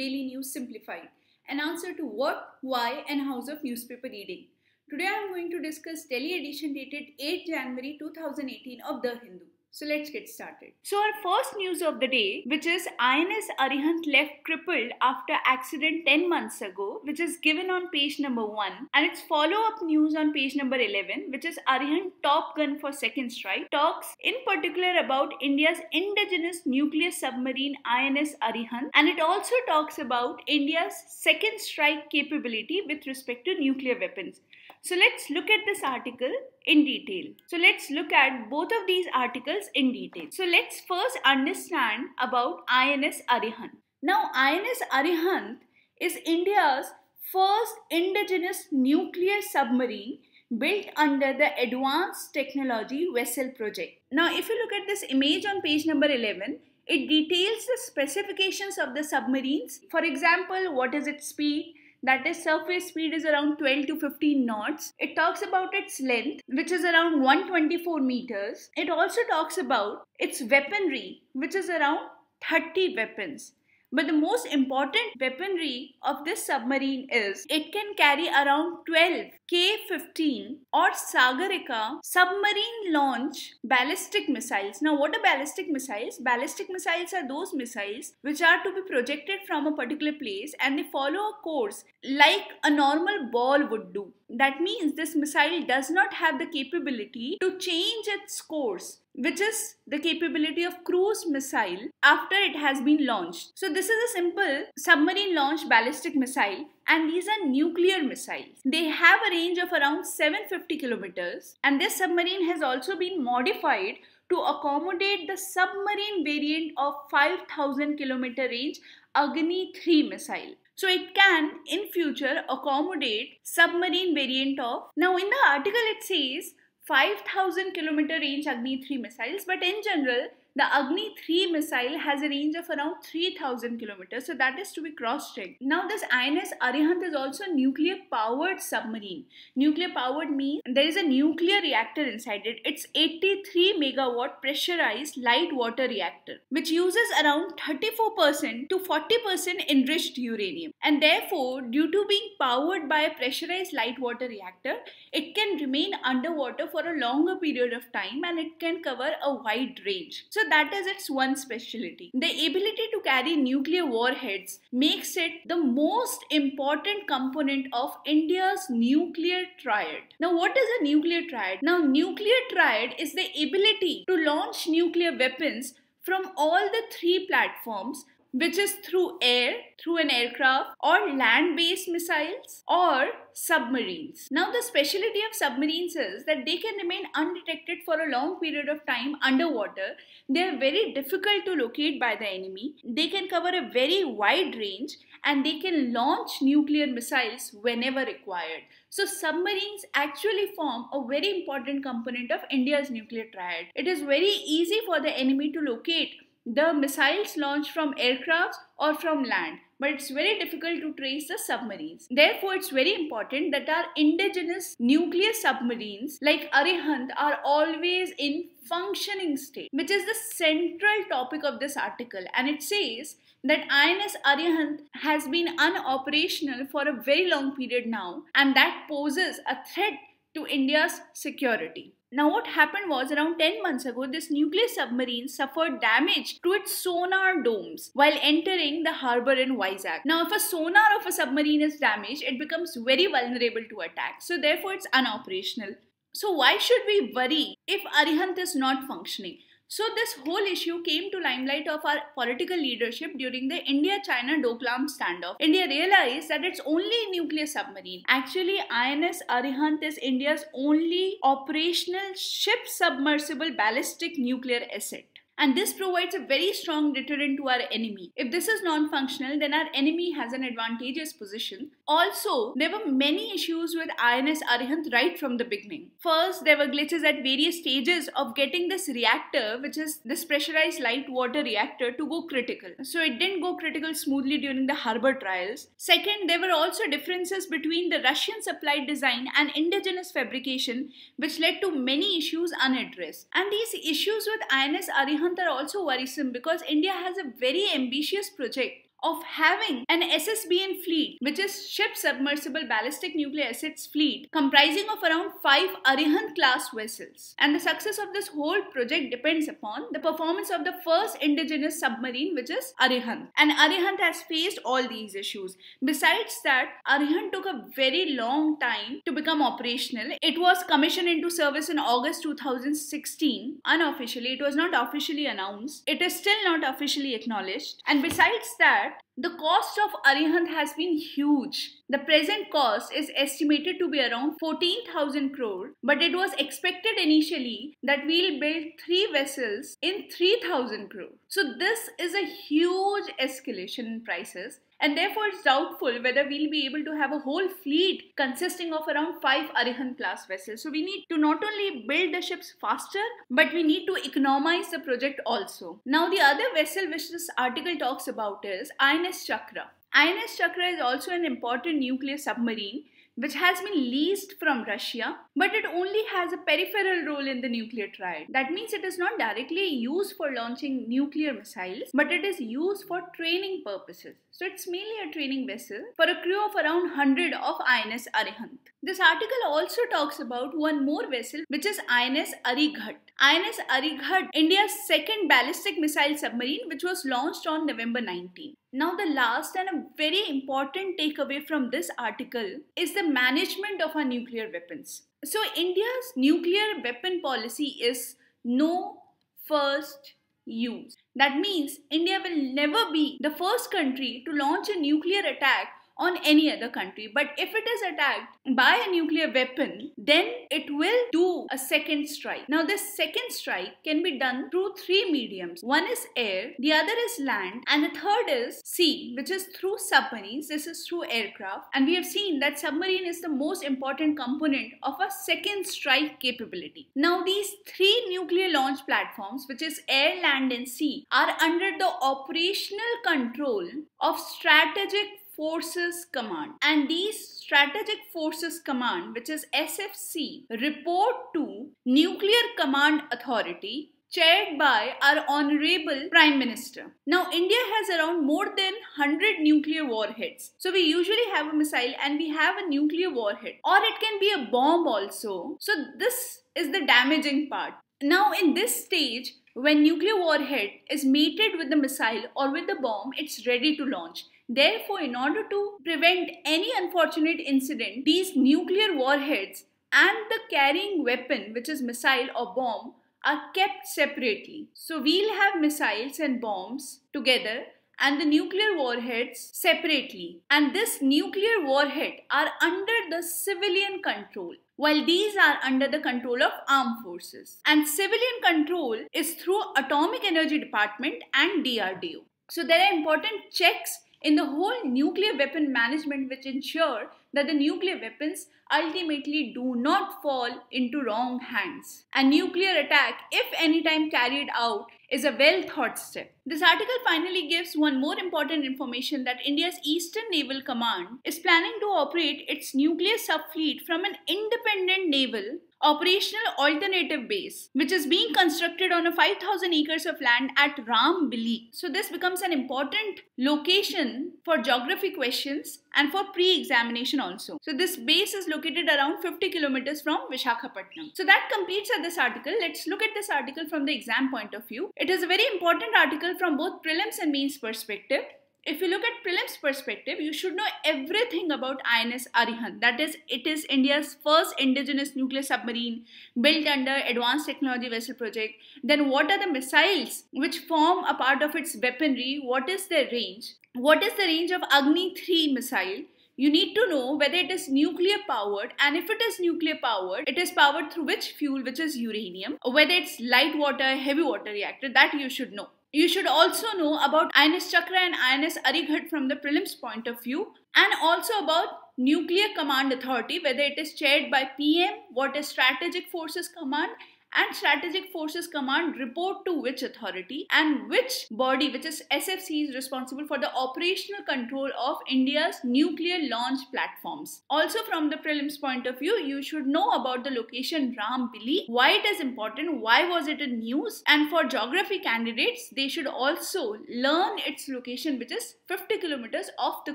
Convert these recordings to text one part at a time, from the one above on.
daily news Simplified, an answer to what, why and hows of newspaper reading. Today I am going to discuss Delhi edition dated 8 January 2018 of The Hindu. So let's get started. So our first news of the day, which is INS Arihant left crippled after accident 10 months ago, which is given on page number 1, and its follow-up news on page number 11, which is Arihant Top Gun for Second Strike, talks in particular about India's indigenous nuclear submarine INS Arihant, and it also talks about India's second strike capability with respect to nuclear weapons. So let's look at this article in detail. So let's look at both of these articles in detail. So let's first understand about INS Arihant. Now INS Arihant is India's first indigenous nuclear submarine built under the Advanced Technology Vessel Project. Now if you look at this image on page number 11, it details the specifications of the submarines. For example, what is its speed? That is, surface speed is around 12 to 15 knots. It talks about its length, which is around 124 meters. It also talks about its weaponry, which is around 30 weapons. But the most important weaponry of this submarine is it can carry around 12 K-15 or Sagarika submarine launch ballistic missiles. Now what are ballistic missiles? Ballistic missiles are those missiles which are to be projected from a particular place and they follow a course like a normal ball would do. That means this missile does not have the capability to change its course, which is the capability of cruise missile after it has been launched. So this is a simple submarine launched ballistic missile, and these are nuclear missiles. They have a range of around 750 kilometers, and this submarine has also been modified to accommodate the submarine variant of 5,000 kilometer range Agni-3 missile. So it can in future accommodate submarine variant of, now in the article it says 5,000 kilometer range Agni-3 missiles, but in general the Agni-3 missile has a range of around 3,000 kilometers, so that is to be cross-checked. Now this INS Arihant is also a nuclear powered submarine. Nuclear powered means there is a nuclear reactor inside it. It's 83 megawatt pressurized light water reactor, which uses around 34% to 40% enriched uranium. And therefore, due to being powered by a pressurized light water reactor, it can remain underwater for a longer period of time and it can cover a wide range. So that is its one specialty. The ability to carry nuclear warheads makes it the most important component of India's nuclear triad. Now what is a nuclear triad? Now nuclear triad is the ability to launch nuclear weapons from all the three platforms, which is through air, through an aircraft, or land-based missiles, or submarines. Now the specialty of submarines is that they can remain undetected for a long period of time underwater. They are very difficult to locate by the enemy. They can cover a very wide range and they can launch nuclear missiles whenever required. So submarines actually form a very important component of India's nuclear triad. It is very easy for the enemy to locate the missiles launched from aircrafts or from land, but it's very difficult to trace the submarines. Therefore, it's very important that our indigenous nuclear submarines like Arihant are always in functioning state, which is the central topic of this article. And it says that INS Arihant has been unoperational for a very long period now, and that poses a threat to India's security. Now what happened was, around 10 months ago, this nuclear submarine suffered damage to its sonar domes while entering the harbour in Vizag. Now if a sonar of a submarine is damaged, it becomes very vulnerable to attack. So therefore it's unoperational. So why should we worry if Arihant is not functioning? So this whole issue came to limelight of our political leadership during the India-China Doklam standoff. India realized that its only nuclear submarine, actually INS Arihant, is India's only operational ship submersible ballistic nuclear asset. And this provides a very strong deterrent to our enemy. If this is non-functional, then our enemy has an advantageous position. Also, there were many issues with INS Arihant right from the beginning. First, there were glitches at various stages of getting this reactor, which is this pressurized light water reactor, to go critical. So it didn't go critical smoothly during the harbour trials. Second, there were also differences between the Russian supplied design and indigenous fabrication, which led to many issues unaddressed. And these issues with INS Arihant are also worrisome because India has a very ambitious project of having an SSBN fleet, which is Ship Submersible Ballistic Nuclear Assets Fleet, comprising of around 5 Arihant class vessels. And the success of this whole project depends upon the performance of the first indigenous submarine, which is Arihant. And Arihant has faced all these issues. Besides that, Arihant took a very long time to become operational. It was commissioned into service in August 2016. Unofficially, it was not officially announced. It is still not officially acknowledged. And besides that, the cost of Arihant has been huge. The present cost is estimated to be around 14,000 crore, but it was expected initially that we'll build 3 vessels in 3,000 crore. So this is a huge escalation in prices, and therefore it's doubtful whether we'll be able to have a whole fleet consisting of around 5 Arihant class vessels. So we need to not only build the ships faster, but we need to economize the project also. Now the other vessel which this article talks about is INS Chakra. INS Chakra is also an important nuclear submarine which has been leased from Russia, but it only has a peripheral role in the nuclear triad. That means it is not directly used for launching nuclear missiles, but it is used for training purposes. So it's mainly a training vessel for a crew of around 100 of INS Arihant. This article also talks about one more vessel, which is INS Arihant. INS Arihant, India's second ballistic missile submarine, which was launched on November 19. Now the last and a very important takeaway from this article is the management of our nuclear weapons. So India's nuclear weapon policy is no first use. That means India will never be the first country to launch a nuclear attack on any other country. But if it is attacked by a nuclear weapon, then it will do a second strike. Now this second strike can be done through 3 mediums. One is air, the other is land, and the third is sea, which is through submarines. This is through aircraft, and we have seen that submarine is the most important component of a second strike capability. Now these 3 nuclear launch platforms, which is air, land and sea, are under the operational control of Strategic Forces Command, and these Strategic Forces Command, which is SFC, report to Nuclear Command Authority, chaired by our Honorable Prime Minister. Now India has around more than 100 nuclear warheads. So we usually have a missile and we have a nuclear warhead, or it can be a bomb also. So this is the damaging part. Now in this stage, when nuclear warhead is mated with the missile or with the bomb, it's ready to launch. Therefore, in order to prevent any unfortunate incident, these nuclear warheads and the carrying weapon, which is missile or bomb, are kept separately. So we'll have missiles and bombs together and the nuclear warheads separately. And this nuclear warhead are under the civilian control, while these are under the control of armed forces. And civilian control is through Atomic Energy Department and DRDO. So there are important checks in the whole nuclear weapon management which ensure that the nuclear weapons ultimately do not fall into wrong hands. A nuclear attack, if any time carried out, is a well thought step. This article finally gives one more important information, that India's Eastern Naval Command is planning to operate its nuclear subfleet from an independent naval operational alternative base, which is being constructed on a 5,000 acres of land at Rambili. So this becomes an important location for geography questions and for pre-examination also. So this base is located around 50 kilometers from Visakhapatnam. So that completes this article. Let's look at this article from the exam point of view. It is a very important article from both prelims and mains perspective. If you look at prelims perspective, you should know everything about INS Arihant. That is, it is India's first indigenous nuclear submarine built under Advanced Technology Vessel Project. Then what are the missiles which form a part of its weaponry? What is their range? What is the range of Agni 3 missile? You need to know whether it is nuclear powered, and if it is nuclear powered, it is powered through which fuel, which is uranium, or whether it's light water, heavy water reactor. That you should know. You should also know about INS Chakra and INS Arihant from the prelims point of view, and also about Nuclear Command Authority, whether it is chaired by PM, what is Strategic Forces Command, and Strategic Forces Command report to which authority, and which body, which is SFC, is responsible for the operational control of India's nuclear launch platforms. Also, from the prelims point of view, you should know about the location Rambili, why it is important, why was it in news, and for geography candidates, they should also learn its location, which is 50 kilometers off the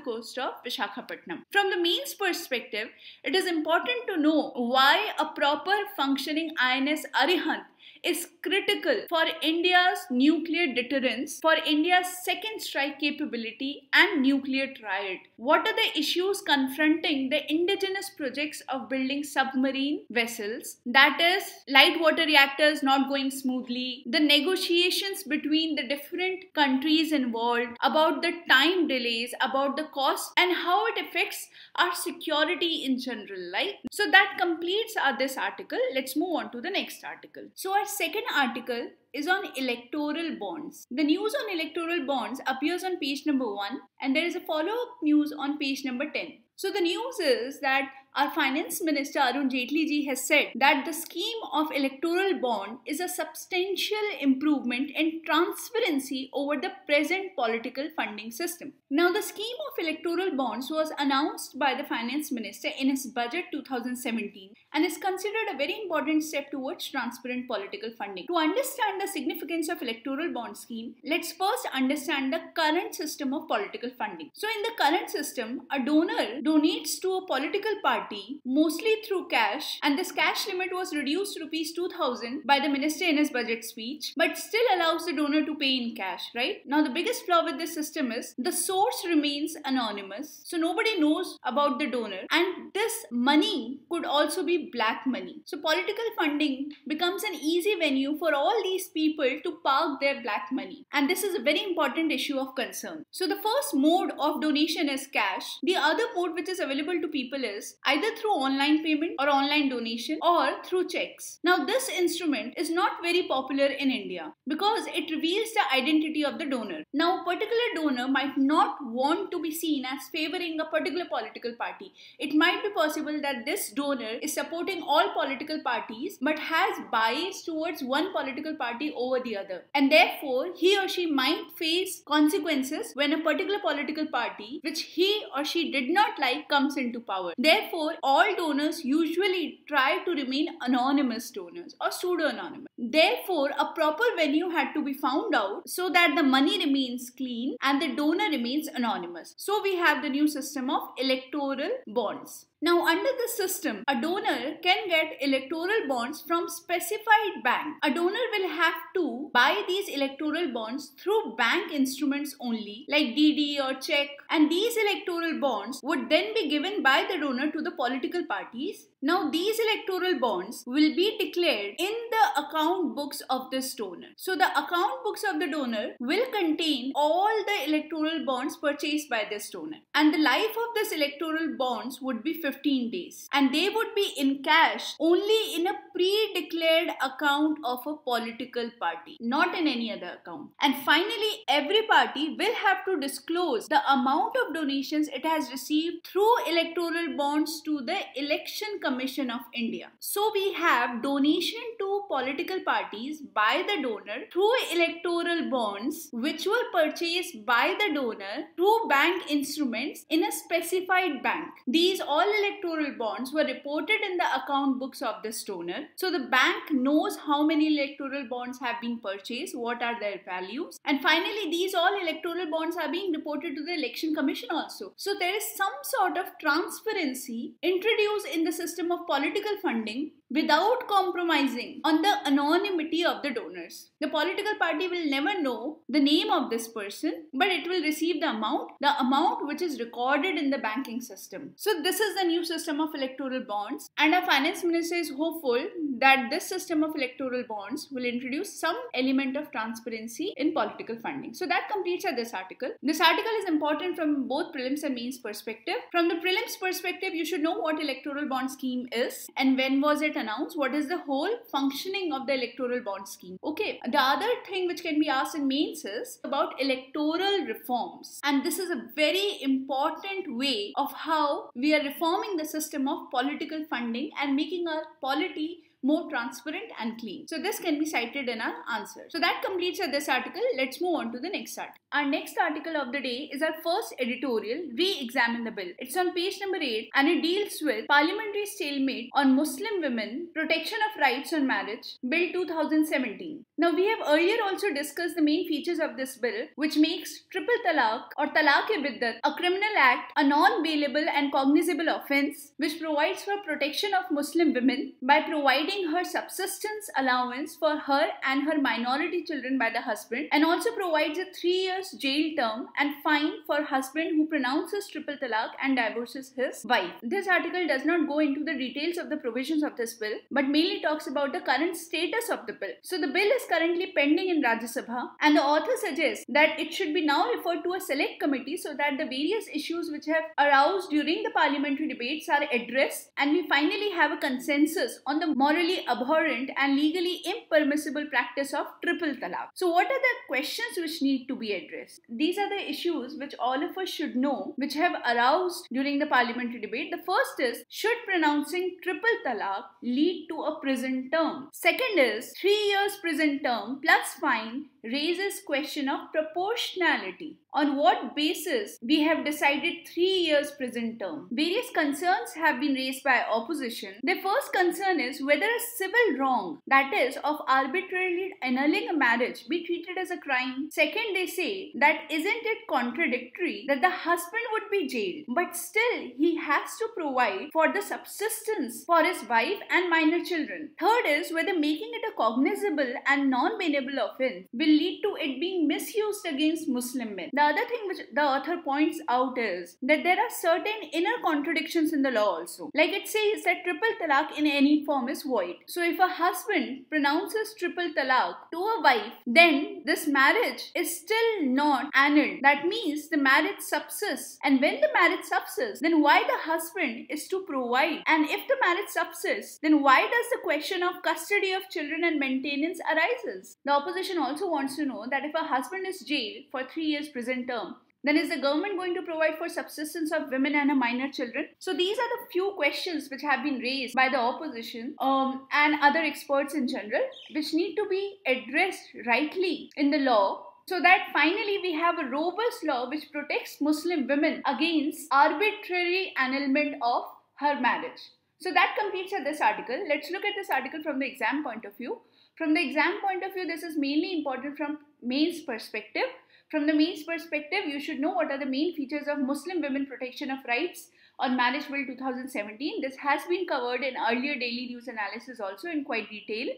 coast of Visakhapatnam. From the mains perspective, it is important to know why a proper functioning INS Arihant is critical for India's nuclear deterrence, for India's second strike capability and nuclear triad. What are the issues confronting the indigenous projects of building submarine vessels? That is, light water reactors not going smoothly, the negotiations between the different countries involved, about the time delays, about the cost, and how it affects our security in general, right? So that completes this article. Let's move on to the next article. So our second article is on electoral bonds. The news on electoral bonds appears on page number 1, and there is a follow-up news on page number 10. So the news is that our Finance Minister Arun Jaitley ji has said that the scheme of electoral bond is a substantial improvement in transparency over the present political funding system. Now, the scheme of electoral bonds was announced by the Finance Minister in his budget 2017 and is considered a very important step towards transparent political funding. To understand the significance of electoral bond scheme, let's first understand the current system of political funding. So in the current system, a donor donates to a political party mostly through cash, and this cash limit was reduced to rupees 2000 by the minister in his budget speech, but still allows the donor to pay in cash, right? Now the biggest flaw with this system is the source remains anonymous, so nobody knows about the donor, and this money could also be black money. So political funding becomes an easy venue for all these people to park their black money, and this is a very important issue of concern. So the first mode of donation is cash. The other mode which is available to people is either through online payment or online donation or through checks. Now this instrument is not very popular in India because it reveals the identity of the donor. Now a particular donor might not want to be seen as favoring a particular political party. It might be possible that this donor is supporting all political parties but has bias towards one political party over the other, and therefore he or she might face consequences when a particular political party which he or she did not like comes into power. Therefore, all donors usually try to remain anonymous donors or pseudo-anonymous. Therefore, a proper venue had to be found out so that the money remains clean and the donor remains anonymous. So we have the new system of electoral bonds. Now, under this system, a donor can get electoral bonds from specified bank. A donor will have to buy these electoral bonds through bank instruments only, like DD or check, and these electoral bonds would then be given by the donor to the political parties. Now, these electoral bonds will be declared in the account books of this donor. So, the account books of the donor will contain all the electoral bonds purchased by this donor. And the life of this electoral bonds would be 15 days. And they would be in cash only in a pre-declared account of a political party, not in any other account. And finally, every party will have to disclose the amount of donations it has received through electoral bonds to the Election Commission of India. So we have donation to political parties by the donor through electoral bonds which were purchased by the donor through bank instruments in a specified bank. These all electoral bonds were reported in the account books of this donor. So the bank knows how many electoral bonds have been purchased, what are their values, and finally these all electoral bonds are being reported to the Election Commission also. So there is some sort of transparency introduced in the system of political funding without compromising on the anonymity of the donors. The political party will never know the name of this person, but it will receive the amount which is recorded in the banking system. So this is the new system of electoral bonds, and our finance minister is hopeful that this system of electoral bonds will introduce some element of transparency in political funding. So that completes this article. This article is important from both prelims and mains perspective. From the prelims perspective, you should know what electoral bond scheme is and when was it announced, what is the whole functioning of the electoral bond scheme. Okay, the other thing which can be asked in mains is about electoral reforms, and this is a very important way of how we are reforming the system of political funding and making our polity more transparent and clean. So this can be cited in our answer. So that completes this article. Let's move on to the next article. Our next article of the day is our first editorial, Re-Examine the Bill. It's on page number 8 and it deals with Parliamentary Stalemate on Muslim Women, Protection of Rights on Marriage, Bill 2017. Now we have earlier also discussed the main features of this bill, which makes triple talaq or talaq-e-biddat a criminal act, a non-bailable and cognizable offence, which provides for protection of Muslim women by providing her subsistence allowance for her and her minority children by the husband, and also provides a 3 years jail term and fine for husband who pronounces triple talaq and divorces his wife. This article does not go into the details of the provisions of this bill, but mainly talks about the current status of the bill. So the bill is currently pending in Rajya Sabha, and the author suggests that it should be now referred to a select committee so that the various issues which have aroused during the parliamentary debates are addressed, and we finally have a consensus on the morally abhorrent and legally impermissible practice of triple talaq. So what are the questions which need to be addressed? These are the issues which all of us should know, which have aroused during the parliamentary debate. The first is, should pronouncing triple talaq lead to a prison term? Second is, 3 years prison term plus fine raises question of proportionality. On what basis we have decided 3 years prison term? Various concerns have been raised by opposition. The first concern is whether a civil wrong, that is of arbitrarily annulling a marriage, be treated as a crime. Second, they say that isn't it contradictory that the husband would be jailed, but still he has to provide for the subsistence for his wife and minor children. Third is whether making it a cognizable and non-bailable offence will lead to it being misused against Muslim men. The other thing which the author points out is that there are certain inner contradictions in the law also. Like it says that triple talaq in any form is void. So if a husband pronounces triple talaq to a wife, then this marriage is still not annulled. That means the marriage subsists. And when the marriage subsists, then why the husband is to provide? And if the marriage subsists, then why does the question of custody of children and maintenance arises? The opposition also wants to know that if a husband is jailed for 3 years prison term, then is the government going to provide for subsistence of women and minor children? So these are the few questions which have been raised by the opposition and other experts in general, which need to be addressed rightly in the law, so that finally we have a robust law which protects Muslim women against arbitrary annulment of her marriage. So that completes this article. Let's look at this article from the exam point of view. From the exam point of view, this is mainly important from mains perspective. From the mains perspective, you should know what are the main features of Muslim Women Protection of Rights on Marriage Bill 2017. This has been covered in earlier daily news analysis also in quite detail.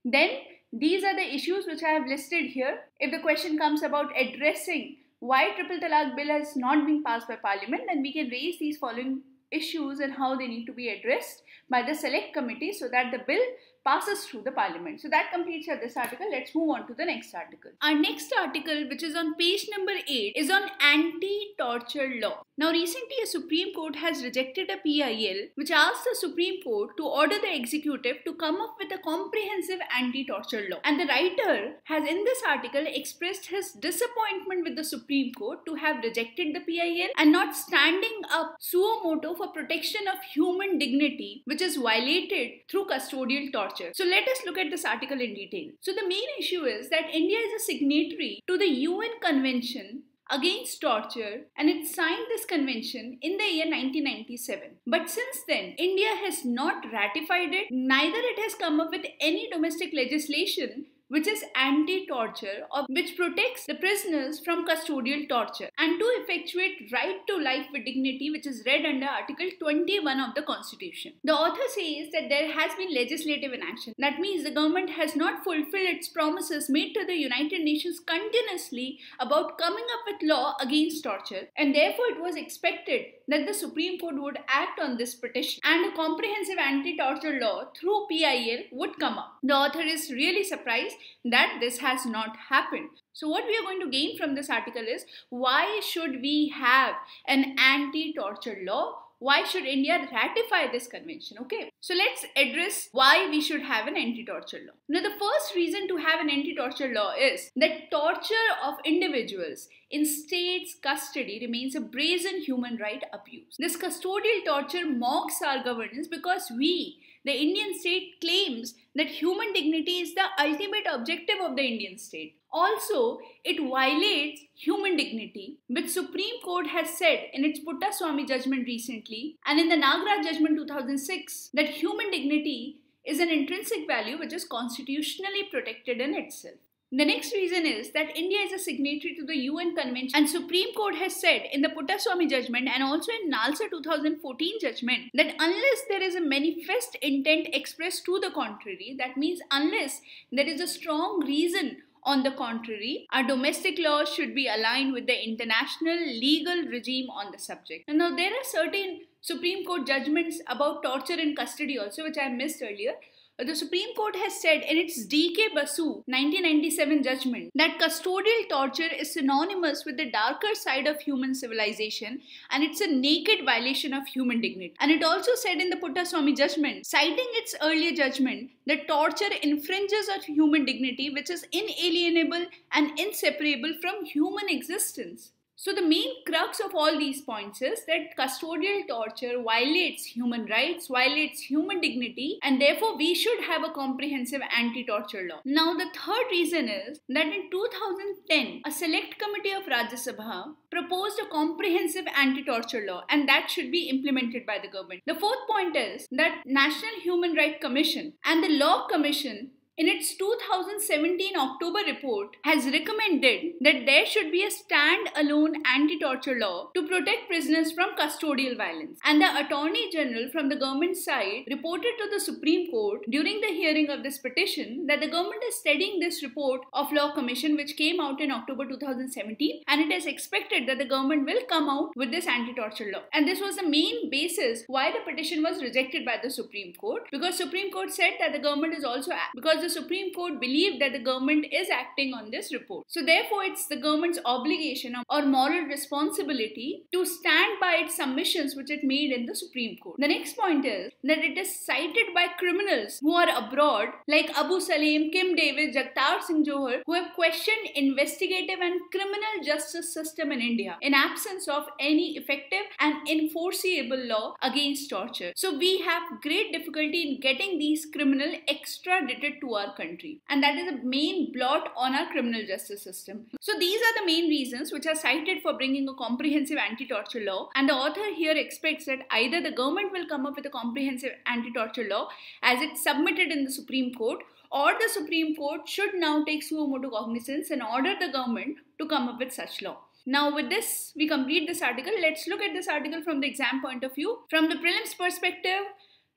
Then these are the issues which I have listed here. If the question comes about addressing why triple talaq bill has not been passed by parliament, then we can raise these following issues and how they need to be addressed by the select committee so that the bill passes through the parliament. So that completes this article. Let's move on to the next article. Our next article, which is on page number 8, is on anti-torture law. Now recently a Supreme Court has rejected a PIL which asked the Supreme Court to order the executive to come up with a comprehensive anti-torture law. And the writer has in this article expressed his disappointment with the Supreme Court to have rejected the PIL and not standing up suo moto for protection of human dignity, which is violated through custodial torture. So let us look at this article in detail. So the main issue is that India is a signatory to the UN Convention against torture, and it signed this convention in the year 1997. But since then, India has not ratified it, neither it has come up with any domestic legislation which is anti-torture or which protects the prisoners from custodial torture and to effectuate right to life with dignity, which is read under Article 21 of the Constitution. The author says that there has been legislative inaction. That means the government has not fulfilled its promises made to the United Nations continuously about coming up with law against torture, and therefore it was expected that the Supreme Court would act on this petition and a comprehensive anti-torture law through PIL would come up. The author is really surprised that this has not happened. So what we are going to gain from this article is, why should we have an anti-torture law? Why should India ratify this convention? Okay, so let's address why we should have an anti-torture law. Now, the first reason to have an anti-torture law is that torture of individuals in state's custody remains a brazen human right abuse. This custodial torture mocks our governance because we, the Indian state, claims that human dignity is the ultimate objective of the Indian state. Also, it violates human dignity, which Supreme Court has said in its Puttaswamy judgment recently and in the Nagraj judgment 2006 that human dignity is an intrinsic value which is constitutionally protected in itself. The next reason is that India is a signatory to the UN Convention, and Supreme Court has said in the Puttaswamy judgment and also in NALSA 2014 judgment that unless there is a manifest intent expressed to the contrary, that means unless there is a strong reason on the contrary, our domestic laws should be aligned with the international legal regime on the subject. And now there are certain Supreme Court judgments about torture in custody also, which I missed earlier. The Supreme Court has said in its D.K. Basu 1997 judgment that custodial torture is synonymous with the darker side of human civilization and it's a naked violation of human dignity. And it also said in the Puttaswamy judgment, citing its earlier judgment, that torture infringes on human dignity which is inalienable and inseparable from human existence. So the main crux of all these points is that custodial torture violates human rights, violates human dignity, and therefore we should have a comprehensive anti-torture law. Now the third reason is that in 2010, a select committee of Rajya Sabha proposed a comprehensive anti-torture law and that should be implemented by the government. The fourth point is that National Human Rights Commission and the Law Commission in its 2017 October report has recommended that there should be a stand-alone anti-torture law to protect prisoners from custodial violence. And the Attorney General from the government side reported to the Supreme Court during the hearing of this petition that the government is studying this report of Law Commission which came out in October 2017 and it is expected that the government will come out with this anti-torture law. And this was the main basis why the petition was rejected by the Supreme Court, because Supreme Court said that the government is also because the Supreme Court believed that the government is acting on this report. So therefore, it's the government's obligation or moral responsibility to stand by its submissions which it made in the Supreme Court. The next point is that it is cited by criminals who are abroad like Abu Salim, Kim Davis, Jagtar Singh Johar, who have questioned investigative and criminal justice system in India in absence of any effective and enforceable law against torture. So we have great difficulty in getting these criminals extradited to our country, and that is a main blot on our criminal justice system. So these are the main reasons which are cited for bringing a comprehensive anti-torture law, and the author here expects that either the government will come up with a comprehensive anti-torture law as it's submitted in the Supreme Court, or the Supreme Court should now take suo motu cognizance and order the government to come up with such law. Now with this, we complete this article. Let's look at this article from the exam point of view. From the prelims perspective,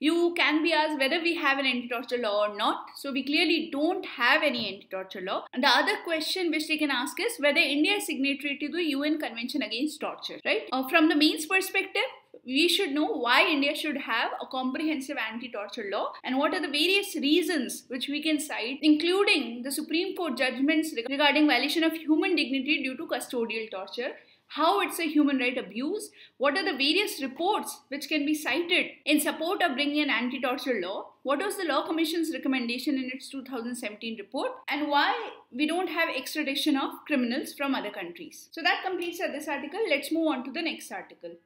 you can be asked whether we have an anti-torture law or not. So we clearly don't have any anti-torture law. And the other question which they can ask is whether India is signatory to the UN Convention Against Torture, right? From the mains perspective, we should know why India should have a comprehensive anti-torture law and what are the various reasons which we can cite, including the Supreme Court judgments regarding violation of human dignity due to custodial torture, how it's a human right abuse, what are the various reports which can be cited in support of bringing an anti-torture law, what was the Law Commission's recommendation in its 2017 report, and why we don't have extradition of criminals from other countries. So that completes this article. Let's move on to the next article.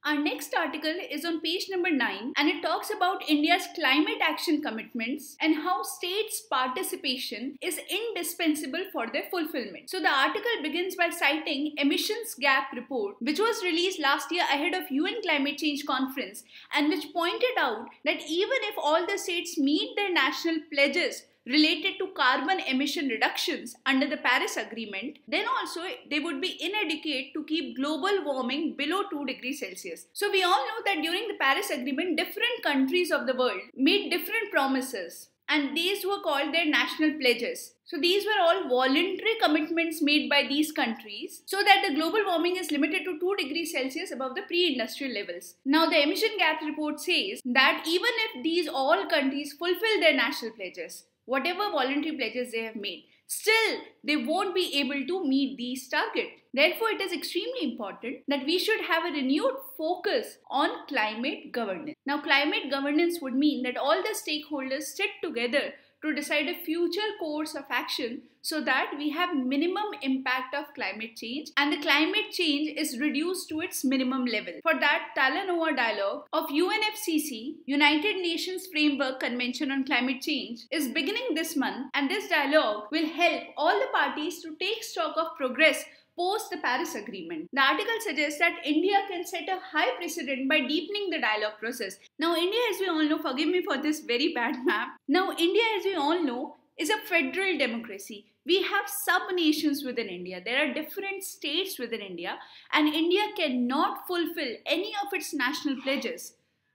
Our next article is on page number 9 and it talks about India's climate action commitments and how states' participation is indispensable for their fulfillment. So the article begins by citing Emissions Gap Report, which was released last year ahead of UN Climate Change Conference and which pointed out that even if all the states meet their national pledges related to carbon emission reductions under the Paris Agreement, then also they would be inadequate to keep global warming below 2 degrees Celsius. So we all know that during the Paris Agreement, different countries of the world made different promises and these were called their national pledges. So these were all voluntary commitments made by these countries so that the global warming is limited to 2 degrees Celsius above the pre-industrial levels. Now the Emission Gap Report says that even if these all countries fulfill their national pledges, whatever voluntary pledges they have made, still they won't be able to meet these targets. Therefore, it is extremely important that we should have a renewed focus on climate governance. Now, climate governance would mean that all the stakeholders sit together to decide a future course of action so that we have minimum impact of climate change and the climate change is reduced to its minimum level. For that, Talaq dialogue of UNFCCC, United Nations Framework Convention on Climate Change, is beginning this month, and this dialogue will help all the parties to take stock of progress post the Paris Agreement. The article suggests that India can set a high precedent by deepening the dialogue process. Now, India, as we all know, forgive me for this very bad map. Now, India, as we all know, is a federal democracy. We have sub-nations within India. There are different states within India, and India cannot fulfill any of its national pledges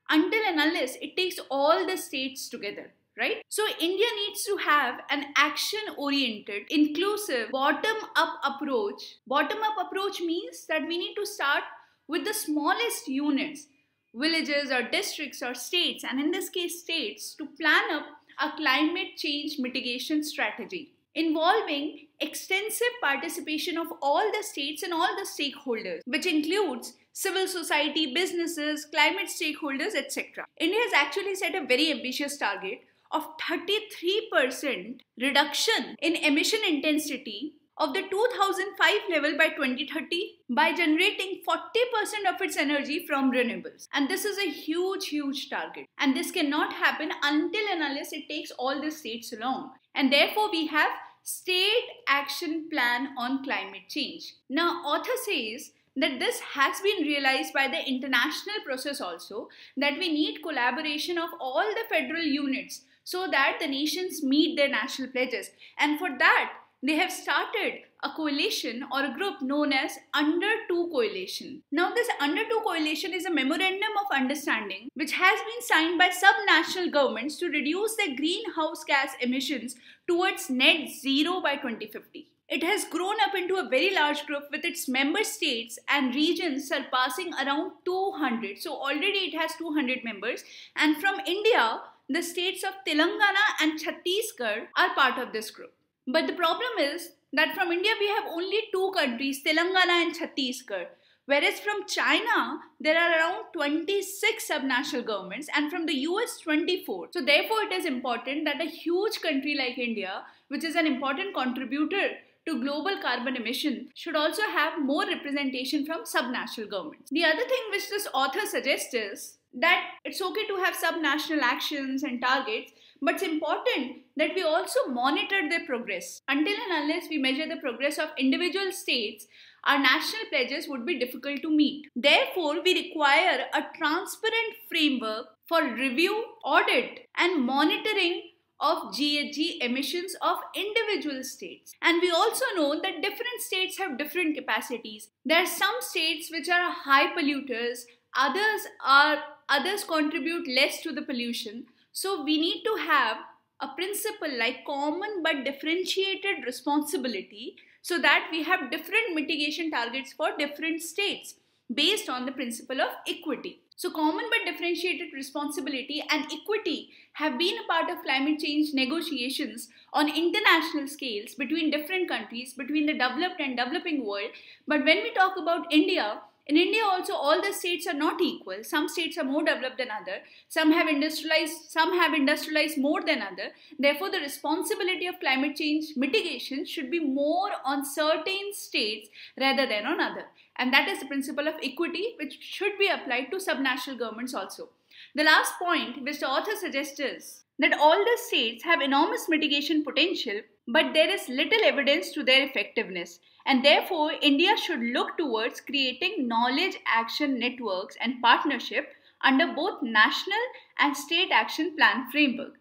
until and unless it takes all the states together. Right? So India needs to have an action-oriented, inclusive, bottom-up approach. Bottom-up approach means that we need to start with the smallest units, villages or districts or states, and in this case states, to plan up a climate change mitigation strategy involving extensive participation of all the states and all the stakeholders, which includes civil society, businesses, climate stakeholders, etc. India has actually set a very ambitious target of 33% reduction in emission intensity of the 2005 level by 2030 by generating 40% of its energy from renewables. And this is a huge target. And this cannot happen until and unless it takes all the states along. And therefore we have State Action Plan on Climate Change. Now, author says that this has been realized by the international process also, that we need collaboration of all the federal units so that the nations meet their national pledges. And for that, they have started a coalition or a group known as Under 2 Coalition. Now, this Under 2 Coalition is a memorandum of understanding which has been signed by sub-national governments to reduce their greenhouse gas emissions towards net zero by 2050. It has grown up into a very large group with its member states and regions surpassing around 200. So already it has 200 members, and from India, the states of Telangana and Chhattisgarh are part of this group. But the problem is that from India we have only 2 countries, Telangana and Chhattisgarh, whereas from China there are around 26 subnational governments and from the US 24. So therefore it is important that a huge country like India, which is an important contributor to global carbon emission, should also have more representation from subnational governments. The other thing which this author suggests is that it's okay to have subnational actions and targets, but it's important that we also monitor their progress. Until and unless we measure the progress of individual states, our national pledges would be difficult to meet. Therefore, we require a transparent framework for review, audit, and monitoring of GHG emissions of individual states. And we also know that different states have different capacities. There are some states which are high polluters, others contribute less to the pollution. So we need to have a principle like common but differentiated responsibility, so that we have different mitigation targets for different states based on the principle of equity. So common but differentiated responsibility and equity have been a part of climate change negotiations on international scales between different countries, between the developed and developing world. But when we talk about India, in India also all the states are not equal. Some states are more developed than others. Some have industrialized more than others. Therefore, the responsibility of climate change mitigation should be more on certain states rather than on others. And that is the principle of equity, which should be applied to subnational governments also. The last point which the author suggests is that all the states have enormous mitigation potential, but there is little evidence to their effectiveness. And therefore, India should look towards creating knowledge action networks and partnership under both national and state action plan framework.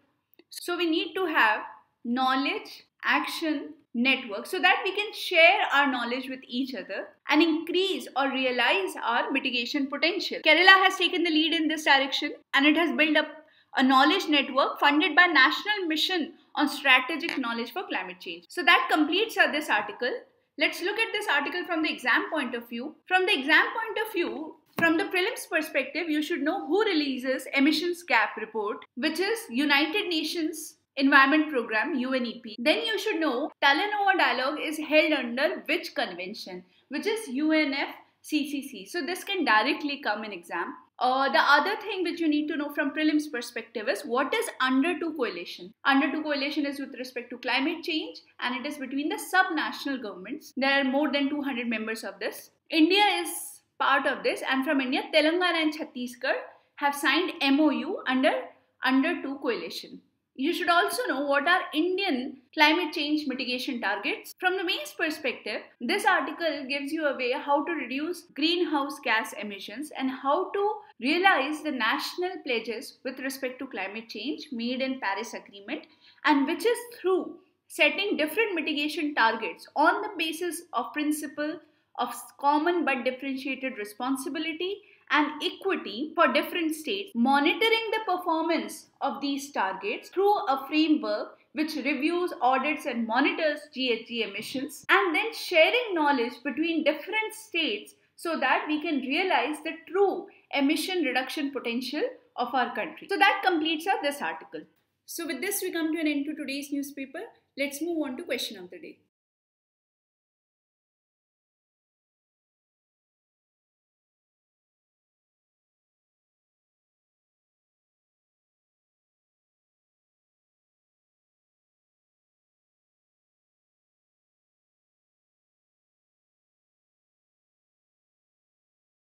So we need to have knowledge action network so that we can share our knowledge with each other and increase or realize our mitigation potential. Kerala has taken the lead in this direction, and it has built up a knowledge network funded by National Mission on Strategic Knowledge for Climate Change. So that completes this article. Let's look at this article from the exam point of view. From the exam point of view, from the prelims perspective, you should know who releases Emissions Gap Report, which is United Nations Environment Program, UNEP. Then you should know Talaq dialogue is held under which convention, which is UNFCCC. So this can directly come in exam. The other thing which you need to know from prelims perspective is what is Under 2 coalition. Under 2 coalition is with respect to climate change, and it is between the sub-national governments. There are more than 200 members of this. India is part of this, and from India, Telangana and Chhattisgarh have signed MOU under 2 coalition. You should also know what are Indian climate change mitigation targets. From the mains perspective, this article gives you a way how to reduce greenhouse gas emissions and how to realize the national pledges with respect to climate change made in Paris Agreement, and which is through setting different mitigation targets on the basis of principle of common but differentiated responsibility and equity for different states, monitoring the performance of these targets through a framework which reviews, audits and monitors GHG emissions, and then sharing knowledge between different states so that we can realize the true emission reduction potential of our country. So that completes this article. So with this we come to an end to today's newspaper. Let's move on to question of the day.